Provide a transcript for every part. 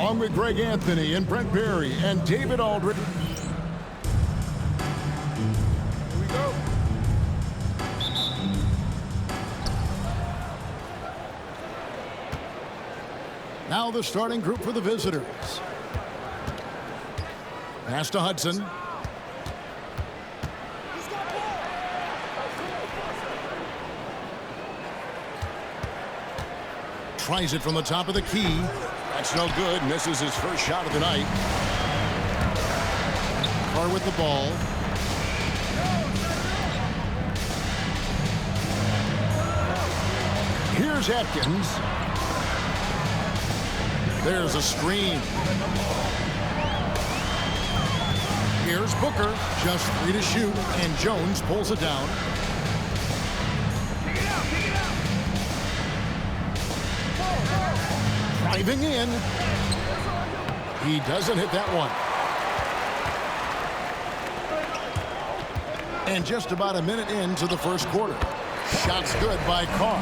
along with Greg Anthony and Brent Berry and David Aldridge. Here we go. Now the starting group for the visitors. Pass to Hudson. Tries it from the top of the key. That's no good. Misses his first shot of the night. Carr with the ball. Here's Atkins. There's a screen. Here's Booker. Just 3 to shoot, and Jones pulls it down. Driving in. He doesn't hit that one. And just about a minute into the first quarter. Shots good by Carr.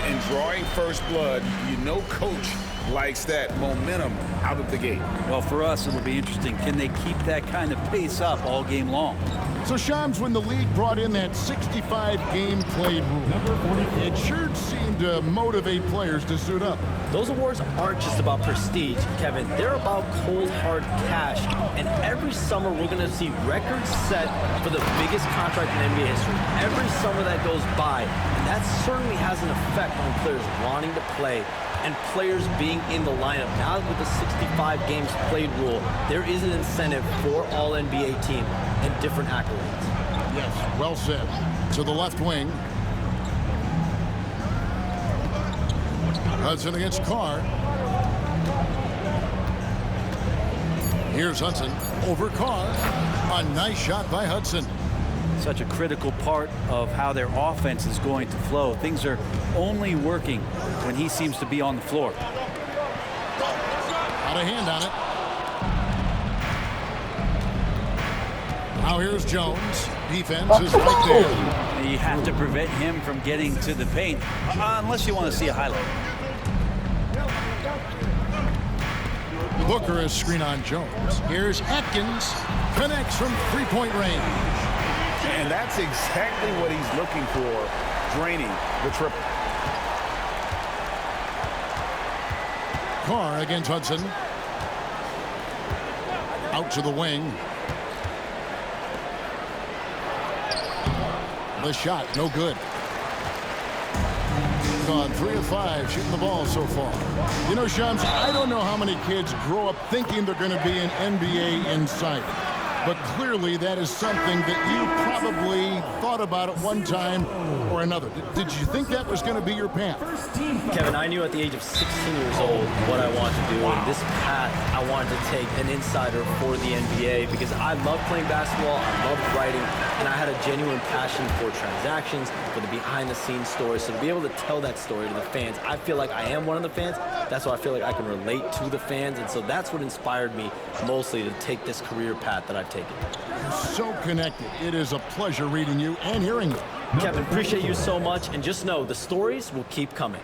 And drawing first blood, you know coach likes that momentum out of the gate. Well, for us, it'll be interesting. Can they keep that kind of pace up all game long? So, Shams, when the league brought in that 65-game played rule, it sure seemed to motivate players to suit up. Those awards aren't just about prestige, Kevin. They're about cold, hard cash. And every summer, we're going to see records set for the biggest contract in NBA history. Every summer that goes by. And that certainly has an effect on players wanting to play and players being in the lineup. Now with the 65 games played rule, there is an incentive for all NBA teams and different accolades. Yes, well said. To the left wing. Hudson against Carr. Here's Hudson over Carr. A nice shot by Hudson. Such a critical part of how their offense is going to flow. Things are only working when he seems to be on the floor. Out of hand on it. Now here's Jones. Defense is right there. You have to prevent him from getting to the paint, unless you want to see a highlight. Booker is screen on Jones. Here's Atkins. Connects from three-point range. And that's exactly what he's looking for, draining the triple. Carr against Hudson. Out to the wing. The shot, no good. On 3 of 5 shooting the ball so far. You know, Shams, I don't know how many kids grow up thinking they're going to be an NBA insider. But clearly that is something that you probably thought about at one time or another. Did you think that was going to be your path? Kevin, I knew at the age of 16 years old what I wanted to do. And this path, I wanted to take an insider for the NBA because I love playing basketball, I love writing, and I had a genuine passion for transactions, for the behind-the-scenes stories. So to be able to tell that story to the fans, I feel like I am one of the fans. That's why I feel like I can relate to the fans. And so that's what inspired me mostly to take this career path that I've taken. You're so connected. It is a pleasure reading you and hearing you. Kevin, appreciate you so much. And just know the stories will keep coming.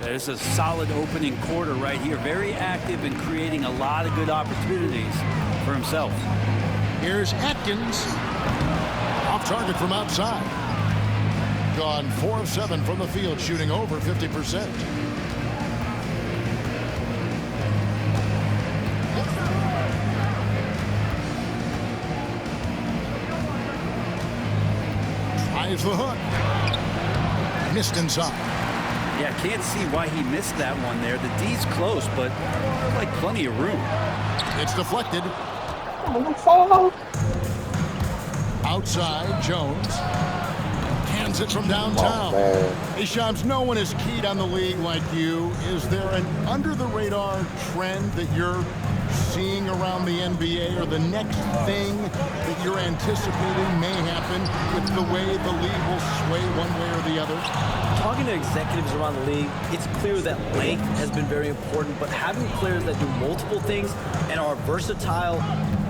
There's a solid opening quarter right here. Very active and creating a lot of good opportunities for himself. Here's Atkins. Off target from outside. Gone 4 of 7 from the field, shooting over 50%. Tries the hook. Missed inside. Yeah, can't see why he missed that one there. The D's close, but like plenty of room. It's deflected. Outside, Jones. Hands it from downtown. Hey, Shams, no one is keyed on the league like you. Is there an under-the-radar trend that you're seeing around the NBA, or the next thing that you're anticipating may happen with the way the league will sway one way or the other? Talking to executives around the league, it's clear that length has been very important, but having players that do multiple things and are versatile,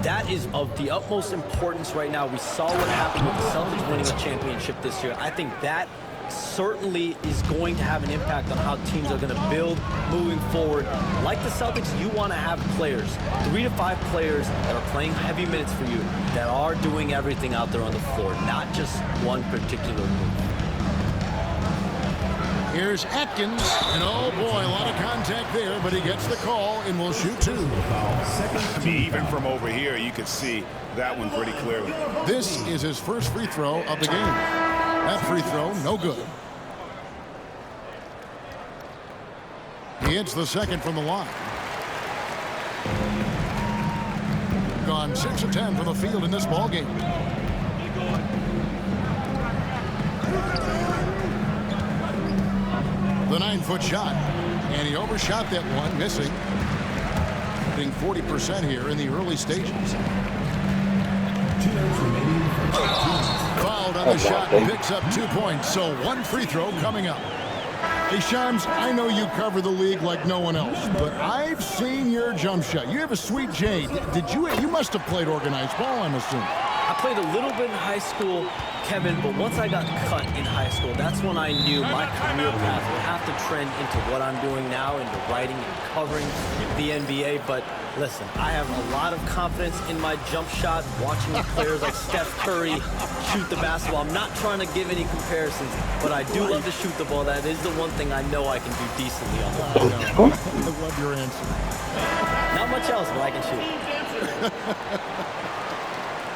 that is of the utmost importance right now. We saw what happened with the Celtics winning a championship this year. I think that certainly is going to have an impact on how teams are going to build moving forward. Like the Celtics, you want to have players, 3 to 5 players that are playing heavy minutes for you, that are doing everything out there on the floor, not just one particular move. Here's Atkins, and oh boy, a lot of contact there, but he gets the call and will shoot 2. I mean, even from over here, you could see that one pretty clearly. This is his first free throw of the game. That free throw, no good. He hits the second from the line. Gone 6 of 10 from the field in this ball game. The 9-foot shot, and he overshot that one, missing. Hitting 40% here in the early stages. Fouled on the shot, picks up 2 points, so 1 free throw coming up. Hey, Shams, I know you cover the league like no one else, but I've seen your jump shot. You have a sweet J. You must have played organized ball, I'm assuming. I played a little bit in high school, Kevin, but once I got cut in high school, that's when I knew my career path would have to trend into what I'm doing now, into writing and covering the NBA. But listen, I have a lot of confidence in my jump shot, watching players like Steph Curry shoot the basketball. I'm not trying to give any comparisons, but I do love to shoot the ball. That is the one thing I know I can do decently on the floor. I love your answer. Not much else, but I can shoot.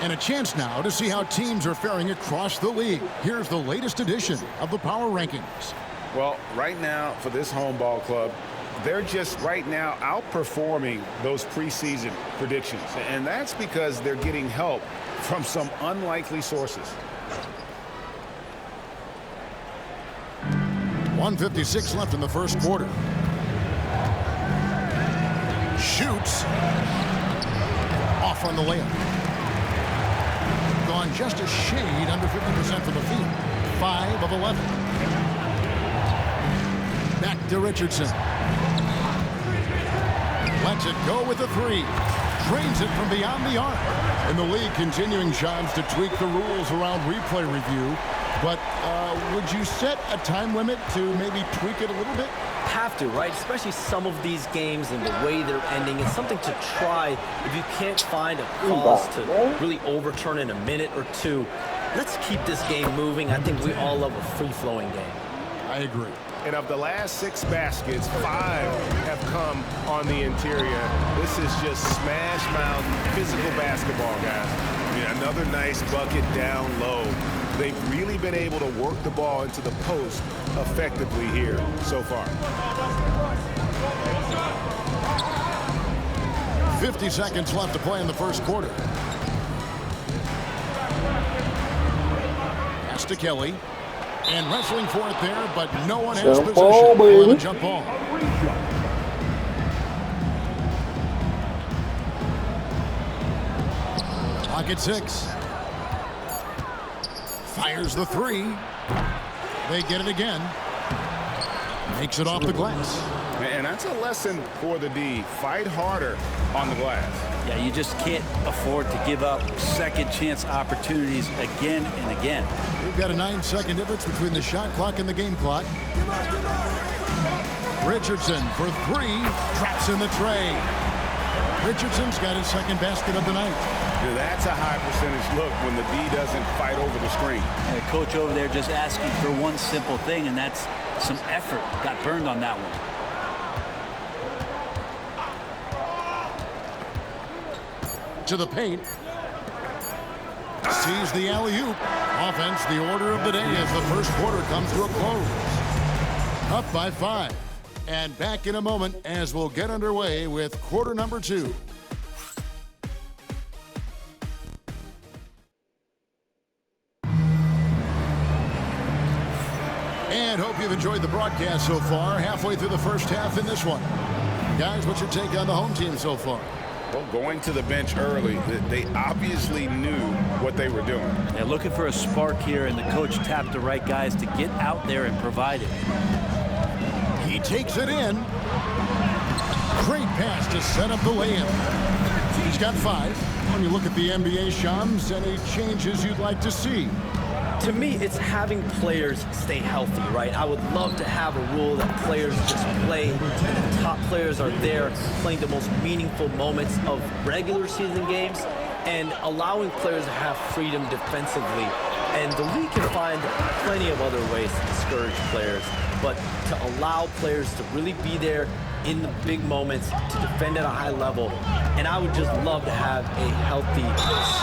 And a chance now to see how teams are faring across the league. Here's the latest edition of the Power Rankings. Well, right now, for this home ball club, they're just right now outperforming those preseason predictions. And that's because they're getting help from some unlikely sources. 1:56 left in the first quarter. Shoots. Off on the layup. Gone just a shade under 50% from the field. 5 of 11. Back to Richardson. Lets it go with the 3. Drains it from beyond the arc. And the league continuing, Shams, to tweak the rules around replay review. But would you set a time limit to maybe tweak it a little bit? Have to, right? Especially some of these games and the way they're ending. It's something to try if you can't find a cause to really overturn in a minute or 2. Let's keep this game moving. I think we all love a free-flowing game. I agree. And of the last 6 baskets, 5 have come on the interior. This is just smash mouth physical basketball, guys. I mean, another nice bucket down low. They've really been able to work the ball into the post effectively here so far. 50 seconds left to play in the first quarter. Pass to Kelly. And wrestling for it there, but no one has Jump possession. ball, Or the baby. jump ball. Pocket 6. Fires the 3. They get it again. Makes it off the glass. And that's a lesson for the D. Fight harder on the glass. Yeah, you just can't afford to give up second chance opportunities again and again. We've got a 9-second difference between the shot clock and the game clock. Richardson for 3. Traps in the tray. Richardson's got his second basket of the night. Yeah, that's a high percentage look when the D doesn't fight over the screen. And the coach over there just asking for one simple thing, and that's some effort. Got burned on that one. To the paint. Sees the alley-oop. Offense, the order of the day as the first quarter comes to a close. Up by 5. And back in a moment as we'll get underway with quarter number 2. And hope you've enjoyed the broadcast so far. Halfway through the first half in this one. Guys, what's your take on the home team so far? Well, going to the bench early, they obviously knew what they were doing. They're looking for a spark here, and the coach tapped the right guys to get out there and provide it. He takes it in. Great pass to set up the lay-in. He's got 5. When you look at the NBA, Shams, any changes you'd like to see? To me, it's having players stay healthy, right? I would love to have a rule that players just play, and the top players are there playing the most meaningful moments of regular season games and allowing players to have freedom defensively. And the league can find plenty of other ways to discourage players, but to allow players to really be there in the big moments, to defend at a high level. And I would just love to have a healthy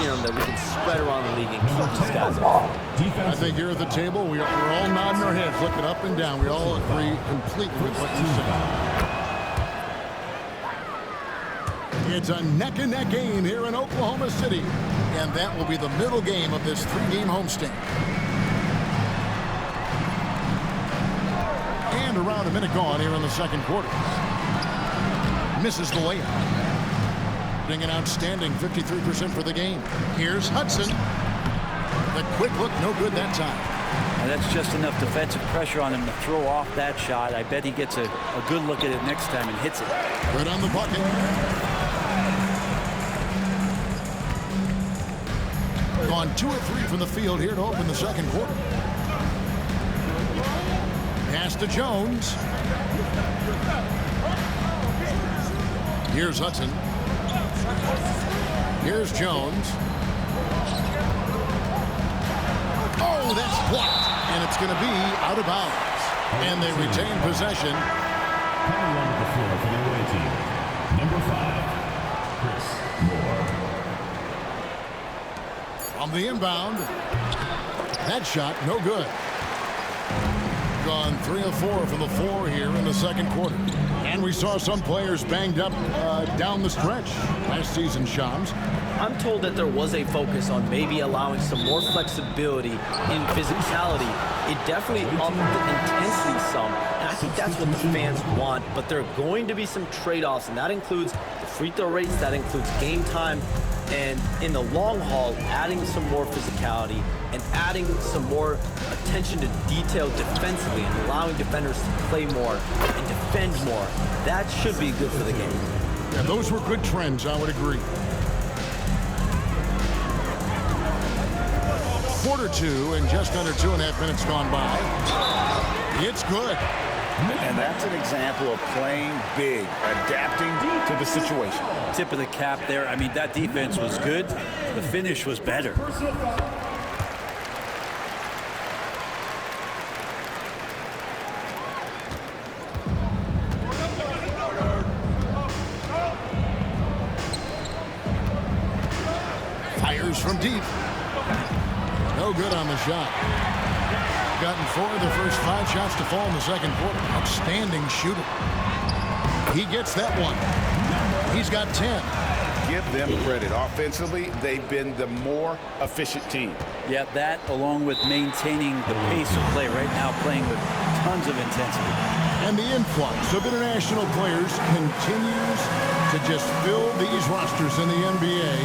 serum that we can spread around the league and keep these guys off. I think here at the table, we're all nodding our heads, looking up and down. We all agree completely with what you said. It's a neck-and-neck game here in Oklahoma City, and that will be the middle game of this 3-game homestand. And around a minute gone here in the second quarter. Misses the layup. Getting an outstanding 53% for the game. Here's Hudson. The quick look, no good that time. And that's just enough defensive pressure on him to throw off that shot. I bet he gets a good look at it next time and hits it. Good on the bucket. Gone 2 of 3 from the field here to open the second quarter. Pass to Jones. Here's Hudson. Here's Jones. Oh, that's blocked. And it's going to be out of bounds. And they retain possession. Coming on the floor for the away team, number 5, Chris Moore. On the inbound. That shot, no good. Gone 3 of 4 from the floor here in the second quarter. And we saw some players banged up down the stretch last season, Shams. I'm told that there was a focus on maybe allowing some more flexibility in physicality. It definitely upped the intensity some, and I think that's what the fans want. But there are going to be some trade-offs, and that includes the free throw rates, that includes game time, and in the long haul, adding some more physicality and adding some more attention to detail defensively and allowing defenders to play more and defend more. That should be good for the game. Yeah, those were good trends, I would agree. Quarter 2 and just under 2.5 minutes gone by. It's good. And that's an example of playing big, adapting to the situation. Tip of the cap there. I mean, that defense was good. The finish was better. Fires from deep. No good on the shot. Gotten 4 of the first 5 shots to fall in the second quarter. Outstanding shooter. He gets that one. He's got 10. Give them credit. Offensively, they've been the more efficient team. Yeah, that along with maintaining the pace of play right now, playing with tons of intensity. And the influx of international players continues to just fill these rosters in the NBA.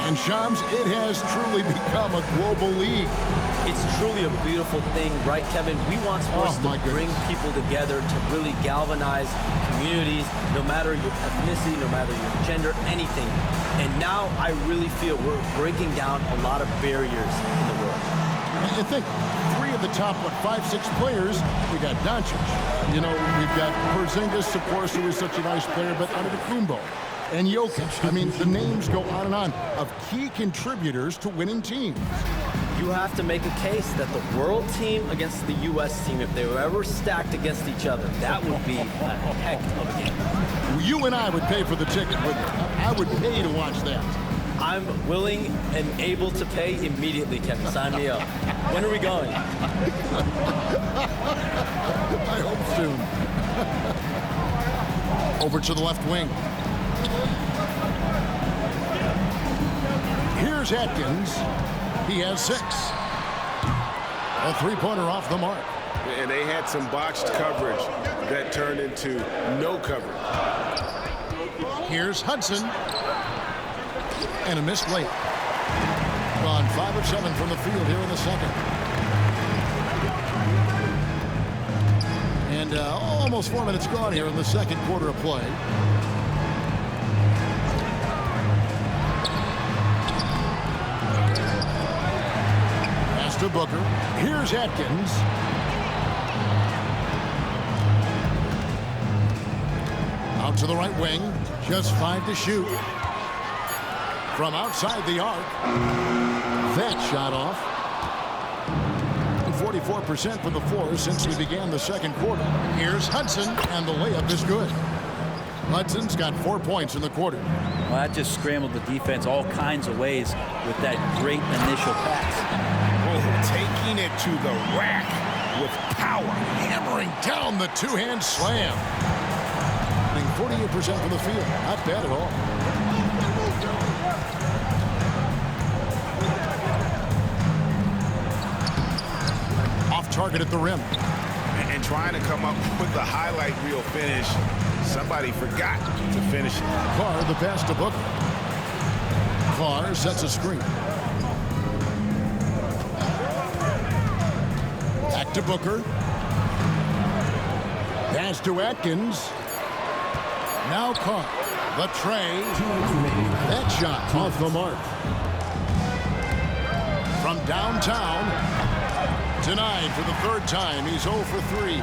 And Shams, it has truly become a global league. It's truly a beautiful thing, right, Kevin? We want sports to bring people together, to really galvanize communities, no matter your ethnicity, no matter your gender, anything. And now I really feel we're breaking down a lot of barriers in the world. I think 3 of the top, 5, 6 players, we got Doncic. You know, we've got Porzingis, of course, who is such a nice player, but Antetokounmpo and Jokic. I mean, the names go on and on of key contributors to winning teams. You have to make a case that the world team against the U.S. team, if they were ever stacked against each other, that would be a heck of a game. You and I would pay for the ticket, wouldn't we? I would pay to watch that. I'm willing and able to pay immediately, Kevin. Sign me up. When are we going? I hope soon. Over to the left wing. Here's Atkins. He has 6. A 3-pointer off the mark. And they had some botched coverage that turned into no coverage. Here's Hudson. And a missed layup. Gone 5 of 7 from the field here in the second. And almost 4 minutes gone here in the second quarter of play. To to Booker. Here's Atkins. Out to the right wing. Just 5 to shoot. From outside the arc. That shot off. 44% for the four since we began the second quarter. Here's Hudson, and the layup is good. Hudson's got 4 points in the quarter. Well, that just scrambled the defense all kinds of ways with that great initial pass. Oh, taking it to the rack with power. Hammering down the two-hand slam. 48% from the field. Not bad at all. Off target at the rim. And trying to come up with the highlight reel finish. Somebody forgot to finish it. Carr the pass to Booker. Carr sets a screen. Back to Booker. Pass to Atkins. Now Carr. The tray. That shot off the mark. From downtown. Denied for the third time. He's 0 for 3.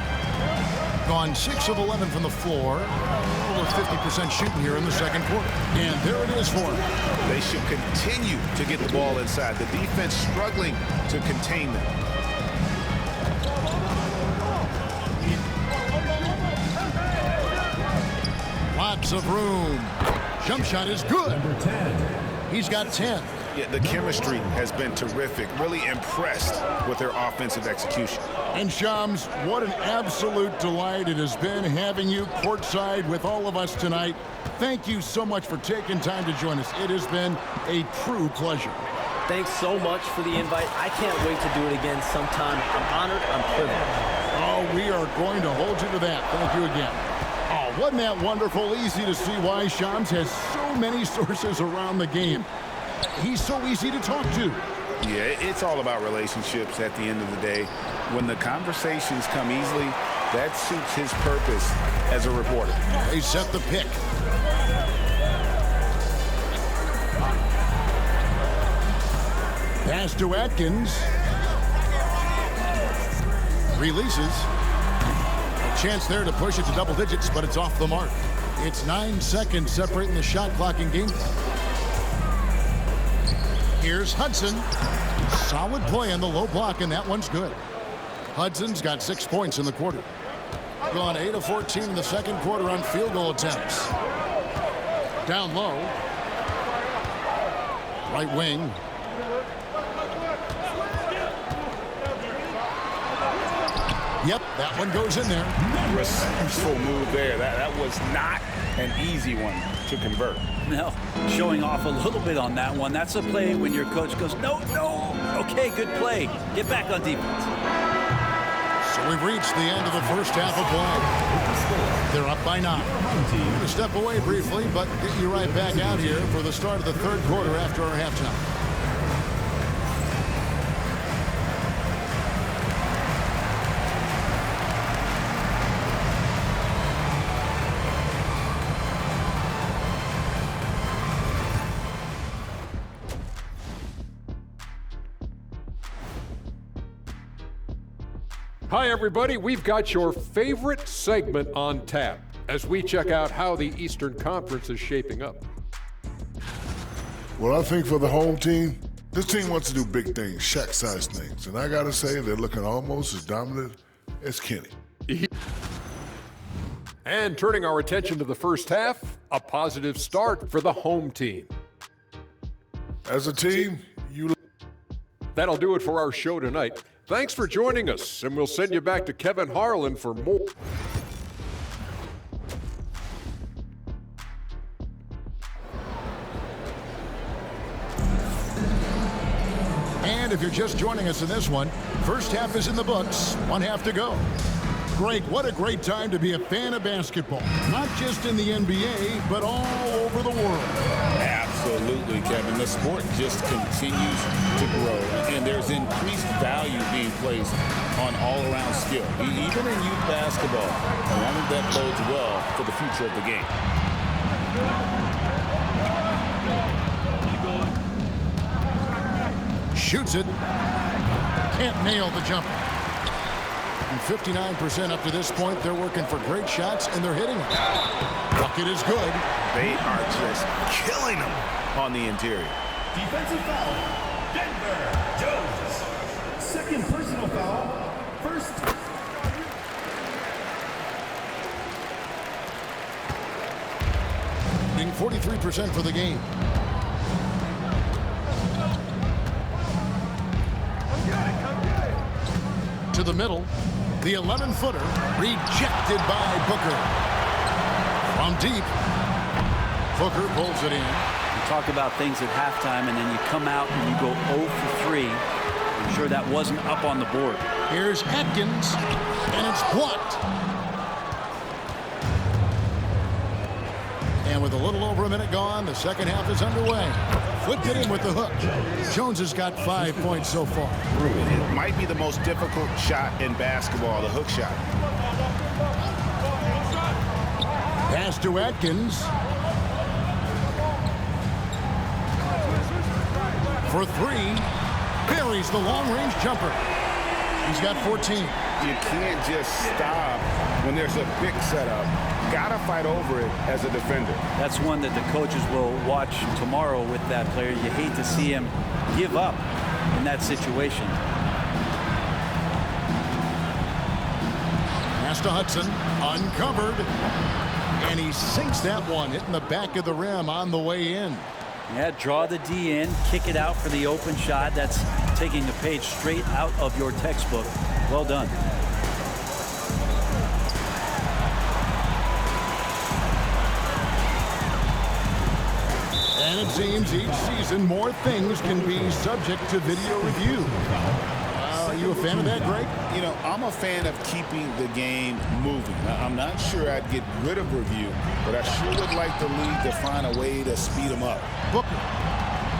Gone 6 of 11 from the floor. Over 50% shooting here in the second quarter. And there it is for him. They should continue to get the ball inside. The defense struggling to contain them. Lots of room. Jump shot is good. Number 10. He's got 10. Yeah, the chemistry has been terrific. Really impressed with their offensive execution. And Shams, what an absolute delight it has been having you courtside with all of us tonight. Thank you so much for taking time to join us. It has been a true pleasure. Thanks so much for the invite. I can't wait to do it again sometime. I'm honored. I'm privileged. Oh, we are going to hold you to that. Thank you again. Oh, wasn't that wonderful? Easy to see why Shams has so many sources around the game. He's so easy to talk to. Yeah, it's all about relationships at the end of the day. When the conversations come easily, that suits his purpose as a reporter. They set the pick. Pass to Atkins. Releases. A chance there to push it to double digits, but it's off the mark. It's 9 seconds separating the shot clock and game. Here's Hudson. Solid play on the low block, and that one's good. Hudson's got 6 points in the quarter. Gone 8 of 14 in the second quarter on field goal attempts. Down low. Right wing. Yep, that one goes in there. Resourceful move there. That was not an easy one to convert. No, showing off a little bit on that one. That's a play when your coach goes, no. Okay, good play. Get back on defense. So we've reached the end of the first half of play. They're up by 9. We're going to step away briefly, but get you right back out here for the start of the third quarter after our halftime. Hi, everybody. We've got your favorite segment on tap as we check out how the Eastern Conference is shaping up. Well, I think for the home team, this team wants to do big things, Shaq-sized things. And I got to say, they're looking almost as dominant as Kenny. And turning our attention to the first half, a positive start for the home team. As a team, That'll do it for our show tonight. Thanks for joining us, and we'll send you back to Kevin Harlan for more. And if you're just joining us in this one, first half is in the books, 1 half to go. Great, what a great time to be a fan of basketball. Not just in the NBA, but all over the world. Absolutely, Kevin. The sport just continues to grow, and there's increased value being placed on all-around skill, even in youth basketball. And I think that bodes well for the future of the game. Shoots it. Can't nail the jumper. And 59% up to this point. They're working for great shots, and they're hitting them. Bucket is good. They are just killing them on the interior. Defensive foul, Denver Jones. Second personal foul, first. 43% for the game. To the middle, the 11-footer rejected by Booker. From deep, Booker pulls it in. You talk about things at halftime, and then you come out and you go 0 for 3. I'm sure that wasn't up on the board. Here's Atkins, and it's blocked. And with a little over a minute gone, the second half is underway. Flipped it in with the hook. Jones has got 5 points so far. It might be the most difficult shot in basketball, the hook shot. Pass to Atkins. For 3. Buries the long-range jumper. He's got 14. You can't just stop when there's a big setup. Gotta fight over it as a defender. That's one that the coaches will watch tomorrow with that player. You hate to see him give up in that situation. Pass to Hudson, uncovered, and he sinks that one, hitting the back of the rim on the way in. Yeah, draw the D in, kick it out for the open shot. That's taking the page straight out of your textbook. Well done. And it seems each season more things can be subject to video review. Are you a fan of that, Greg? You know, I'm a fan of keeping the game moving. I'm not sure I'd get rid of review, but I sure would like the league to find a way to speed them up. Booker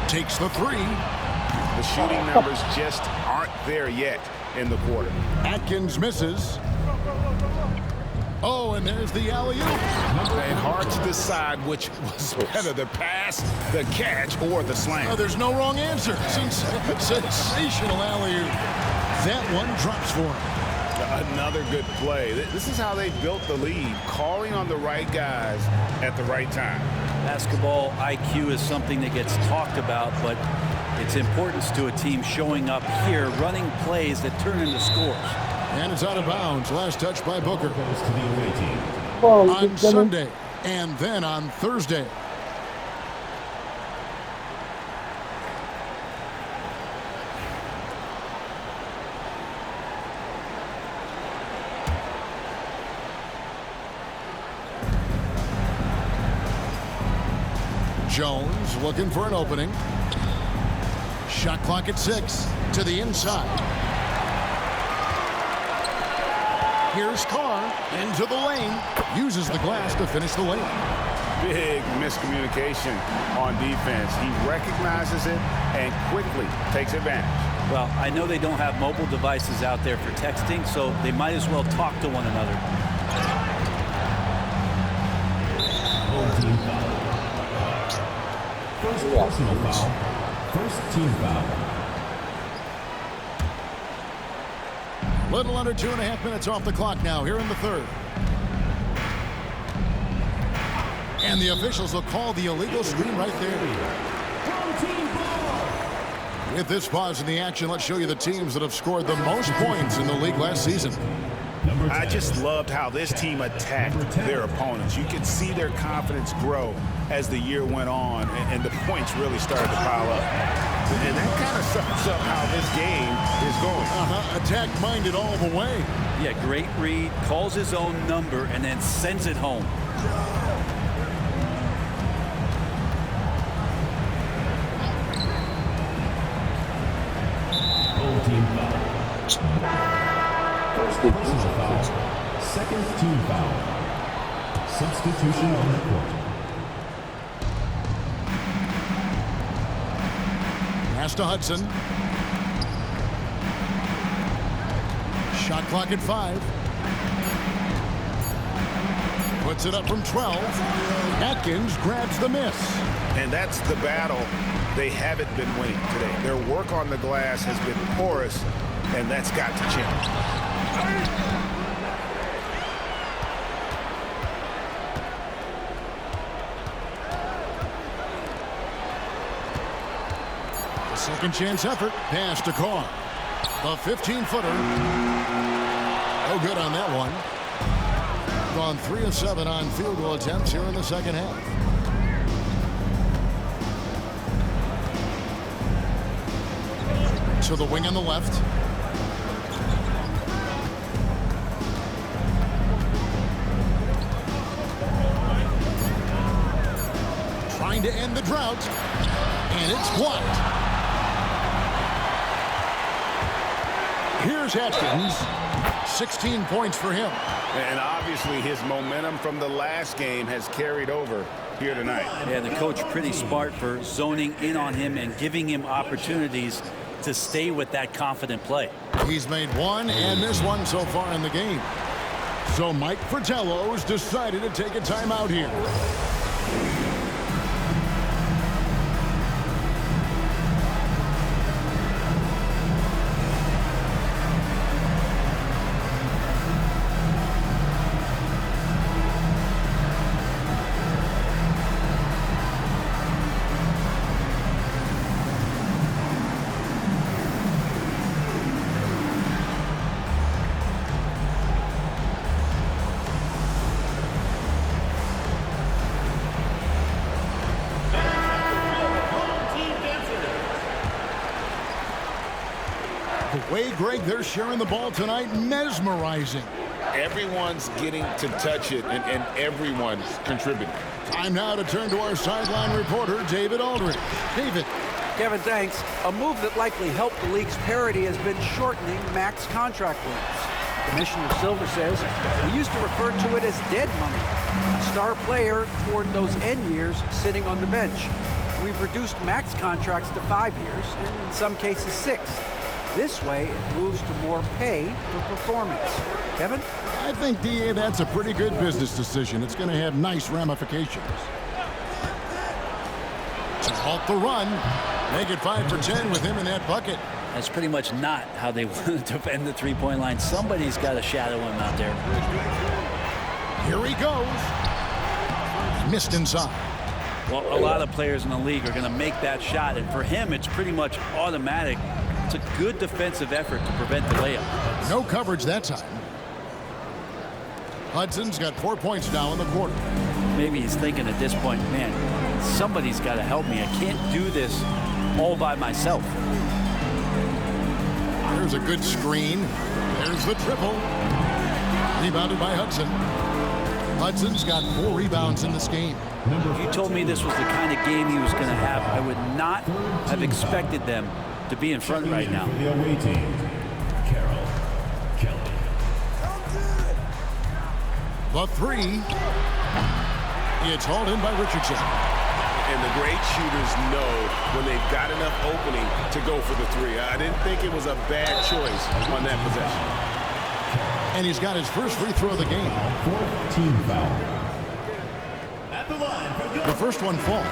takes the 3. The shooting numbers just aren't there yet in the quarter. Atkins misses. Oh, and there's the alley-oop. And hard to decide which was better, the pass, the catch, or the slam. Oh, there's no wrong answer. Sensational alley-oop. That one drops for him. Another good play. This is how they built the lead, calling on the right guys at the right time. Basketball IQ is something that gets talked about, but its importance to a team showing up here, running plays that turn into scores. And it's out of bounds. Last touch by Booker. Goes to the away team. On Sunday and then on Thursday. Jones looking for an opening. Shot clock at 6 to the inside. Here's Carr into the lane. Uses the glass to finish the lane. Big miscommunication on defense. He recognizes it and quickly takes advantage. Well, I know they don't have mobile devices out there for texting, so they might as well talk to one another. Home team foul. First personal foul. First team foul. Little under 2.5 minutes off the clock now here in the third. And the officials will call the illegal screen right there. With this pause in the action, let's show you the teams that have scored the most points in the league last season. I just loved how this team attacked their opponents. You could see their confidence grow as the year went on, and the points really started to pile up. And that kind of sums up how this game is going. Attack-minded all the way. Yeah, great read, calls his own number, and then sends it home. Home team foul. First personal foul. Second team foul. Substitution on the court. Pass to Hudson. Shot clock at 5. Puts it up from 12. Atkins grabs the miss. And that's the battle they haven't been winning today. Their work on the glass has been porous, and that's got to change. Second chance effort. Pass to Carr. The 15-footer. No good on that one. Gone 3 of 7 on field goal attempts here in the second half. To the wing on the left. Trying to end the drought. And it's blocked. Here's Atkins. 16 points for him. And obviously his momentum from the last game has carried over here tonight. Yeah, the coach pretty smart for zoning in on him and giving him opportunities to stay with that confident play. He's made one and missed one so far in the game. So Mike Fratello's decided to take a timeout here. The way, Greg, they're sharing the ball tonight, mesmerizing. Everyone's getting to touch it, and everyone's contributing. Time now to turn to our sideline reporter, David Aldridge. David. Kevin, thanks. A move that likely helped the league's parity has been shortening max contract lengths. Commissioner Silver says we used to refer to it as dead money, a star player toward those end years sitting on the bench. We've reduced max contracts to 5 years, and in some cases 6. This way, it moves to more pay for performance. Kevin? I think, DA, that's a pretty good business decision. It's going to have nice ramifications. To halt the run, make it 5 for 10 with him in that bucket. That's pretty much not how they want to defend the three-point line. Somebody's got to shadow him out there. Here he goes. Missed inside. Well, a lot of players in the league are going to make that shot, and for him, it's pretty much automatic. It's a good defensive effort to prevent the layup. No coverage that time. Hudson's got 4 points now in the quarter. Maybe he's thinking at this point, man, somebody's got to help me. I can't do this all by myself. There's a good screen. There's the triple. Rebounded by Hudson. Hudson's got 4 rebounds in this game. If you told me this was the kind of game he was going to have, I would not have expected them to be in front right now. The away team, Carroll Kelly. The 3. It's hauled in by Richardson. And the great shooters know when they've got enough opening to go for the 3. I didn't think it was a bad choice on that possession. And he's got his first free throw of the game. 4th team foul. At the line, the first one falls.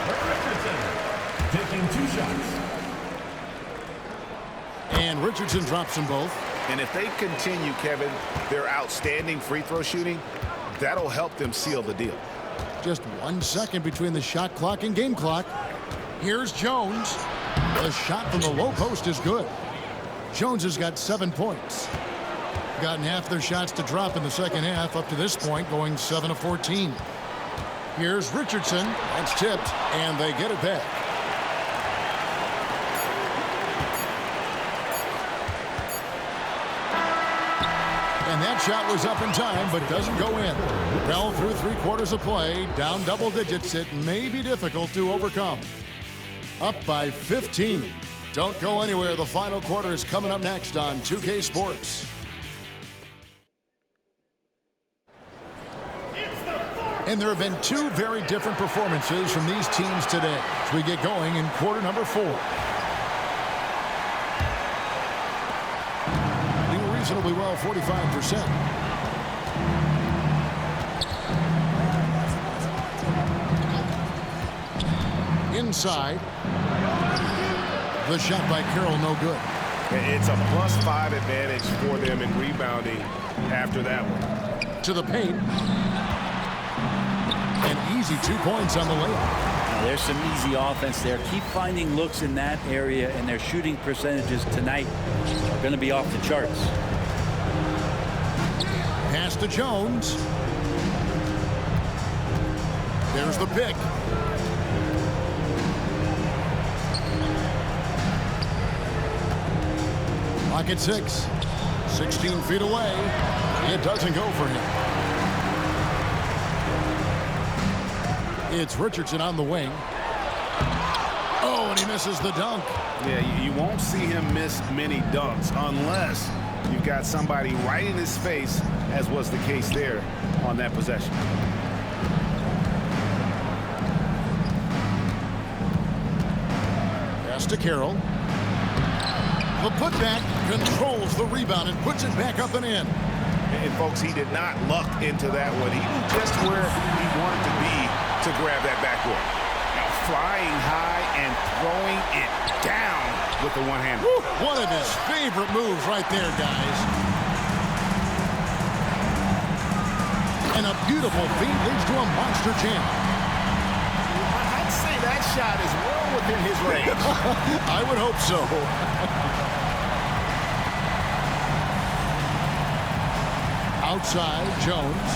Richardson taking 2 shots. And Richardson drops them both. And if they continue, Kevin, their outstanding free throw shooting, that'll help them seal the deal. Just 1 second between the shot clock and game clock. Here's Jones. The shot from the low post is good. Jones has got 7 points. Gotten half their shots to drop in the second half up to this point, going 7 of 14. Here's Richardson. That's tipped, and they get it back. And that shot was up in time, but doesn't go in. Fell through 3/4 of play, down double digits. It may be difficult to overcome. Up by 15. Don't go anywhere. The final quarter is coming up next on 2K Sports. And there have been 2 very different performances from these teams today as we get going in quarter number 4. Doing reasonably well, 45%. Inside. The shot by Carroll, no good. It's a +5 advantage for them in rebounding after that one. To the paint. An easy 2 points on the layup. Now, there's some easy offense there. Keep finding looks in that area, and their shooting percentages tonight are going to be off the charts. Pass to Jones. There's the pick. Lock at 6. 16 feet away. It doesn't go for him. It's Richardson on the wing. Oh, and he misses the dunk. Yeah, you won't see him miss many dunks unless you've got somebody right in his face, as was the case there on that possession. Pass to Carroll. The putback controls the rebound and puts it back up and in. And folks, he did not luck into that one. He knew just where he wanted to be to grab that backboard. Now flying high and throwing it down with the one-hander. One of his favorite moves right there, guys. And a beautiful feed leads to a monster jam. I'd say that shot is well within his range. I would hope so. Outside, Jones.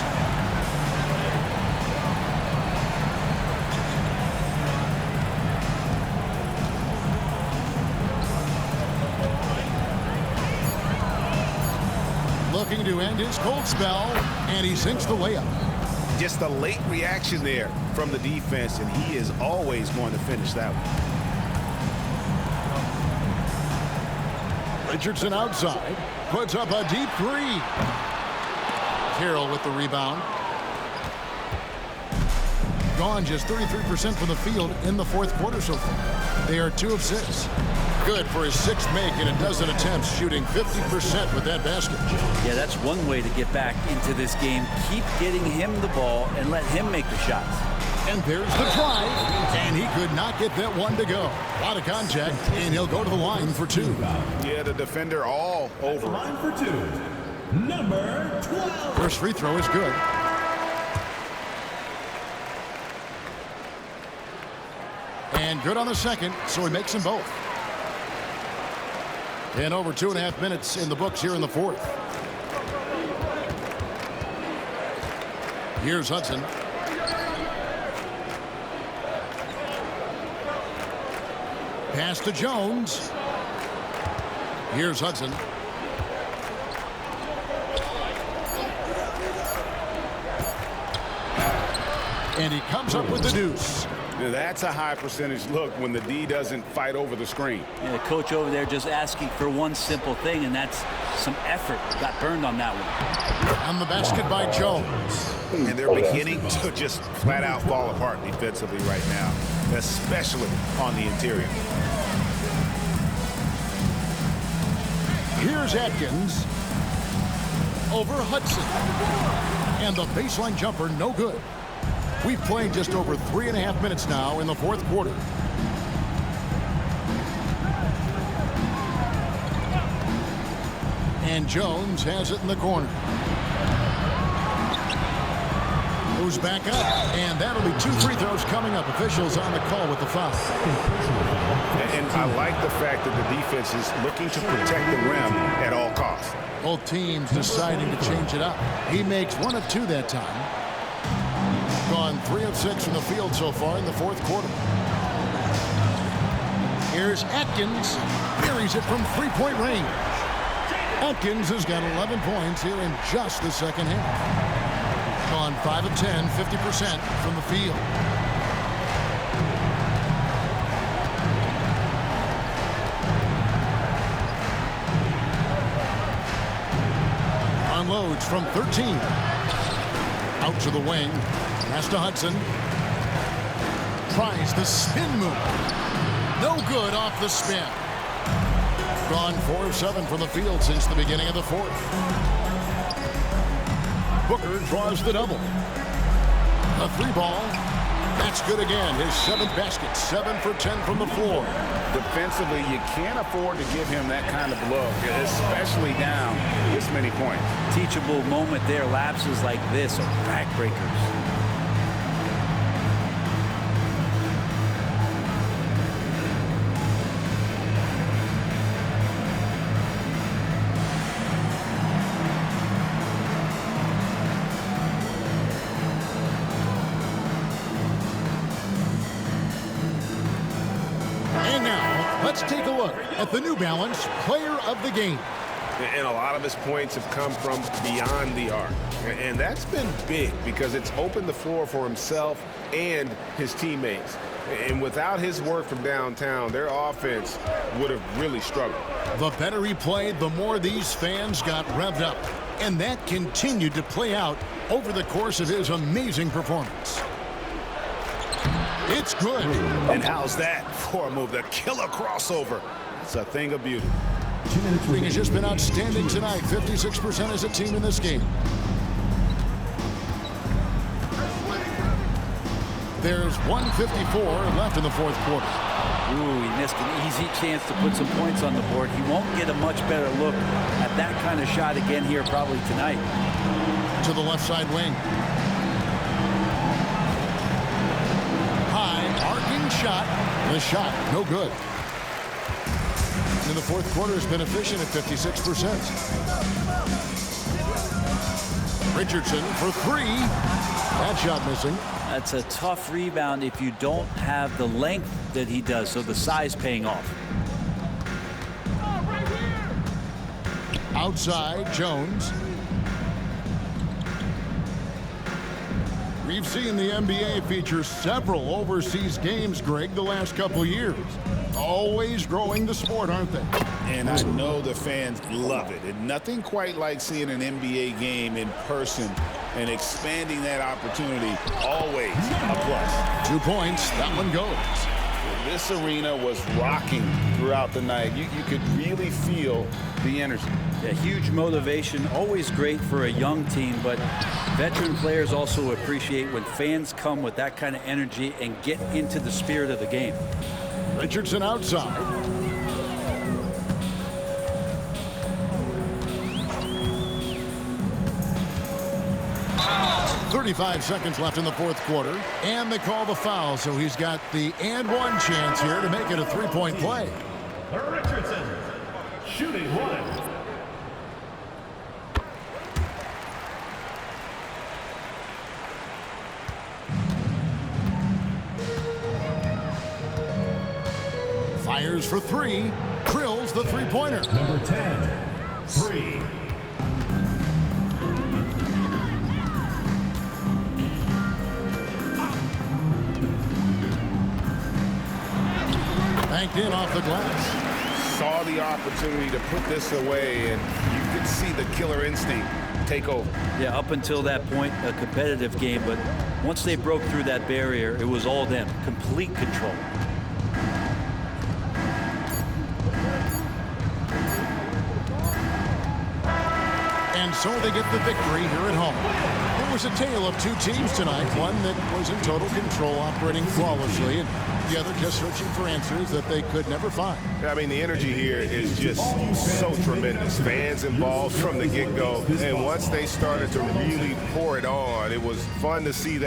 Looking to end his cold spell, and he sinks the layup. Just a late reaction there from the defense, and he is always going to finish that one. Richardson outside, puts up a deep 3. Carroll with the rebound. Gone just 33% from the field in the fourth quarter so far. They are 2 of 6. Good for his 6th make in a dozen attempts, shooting 50% with that basket. Yeah, that's one way to get back into this game. Keep getting him the ball and let him make the shots. And there's the try, and he could not get that one to go. A lot of contact, and he'll go to the line for 2. Yeah, the defender all over. Line for 2. Number 12. First free throw is good. And good on the second, so he makes them both. And over 2.5 minutes in the books here in the fourth. Here's Hudson. Pass to Jones. Here's Hudson. And he comes up with the deuce. Now that's a high percentage look when the D doesn't fight over the screen. Yeah, the coach over there just asking for one simple thing, and that's some effort. Got burned on that one. On the basket by Jones. And they're beginning to just flat out fall apart defensively right now, especially on the interior. Here's Atkins over Hudson. And the baseline jumper, no good. We've played just over 3.5 minutes now in the fourth quarter. And Jones has it in the corner. Moves back up, and that'll be 2 free throws coming up. Officials on the call with the foul. And I like the fact that the defense is looking to protect the rim at all costs. Both teams deciding to change it up. He makes 1 of 2 that time. Gone 3 of 6 from the field so far in the fourth quarter. Here's Atkins. Buries it from 3-point range. Atkins has got 11 points here in just the second half. Gone 5 of 10, 50% from the field. Unloads from 13. Out to the wing. Pass to Hudson. Tries the spin move. No good off the spin. Gone 4 of 7 from the field since the beginning of the fourth. Booker draws the double. A 3 ball. That's good again. His 7th basket, 7 for 10 from the floor. Defensively, you can't afford to give him that kind of look, especially down this many points. Teachable moment there. Lapses like this are backbreakers. And now, let's take a look at the New Balance Player of the Game. And a lot of his points have come from beyond the arc. And that's been big because it's opened the floor for himself and his teammates. And without his work from downtown, their offense would have really struggled. The better he played, the more these fans got revved up. And that continued to play out over the course of his amazing performance. It's good. And how's that for a move? The killer crossover. It's a thing of beauty. Shooting has just been outstanding tonight. 56% as a team in this game. There's 1:54 left in the fourth quarter. Ooh, he missed an easy chance to put some points on the board. He won't get a much better look at that kind of shot again here probably tonight. To the left side wing. High, arcing shot. The shot, no good. In the fourth quarter has been efficient at 56%. Richardson for 3. That shot missing. That's a tough rebound if you don't have the length that he does, so the size paying off. Outside, Jones. We've seen the NBA feature several overseas games, Greg, the last couple years. Always growing the sport, aren't they? And I know the fans love it. And nothing quite like seeing an NBA game in person and expanding that opportunity. Always a plus. 2 points. That one goes. This arena was rocking throughout the night. You could really feel the energy. Yeah, huge motivation. Always great for a young team, but veteran players also appreciate when fans come with that kind of energy and get into the spirit of the game. Richardson outside. .35 seconds left in the fourth quarter, and they call the foul, so he's got the and one chance here to make it a 3-point play. Richardson, shooting 1. Fires for 3, drills the three-pointer. Number 10, 3. Banked in off the glass. Saw the opportunity to put this away, and you could see the killer instinct take over. Yeah, up until that point, a competitive game, but once they broke through that barrier, it was all them. Complete control. And so they get the victory here at home. It was a tale of 2 teams tonight, one that was in total control, operating flawlessly, and the other just searching for answers that they could never find. I mean, the energy here is just so tremendous. Fans involved from the get-go, and once they started to really pour it on, it was fun to see that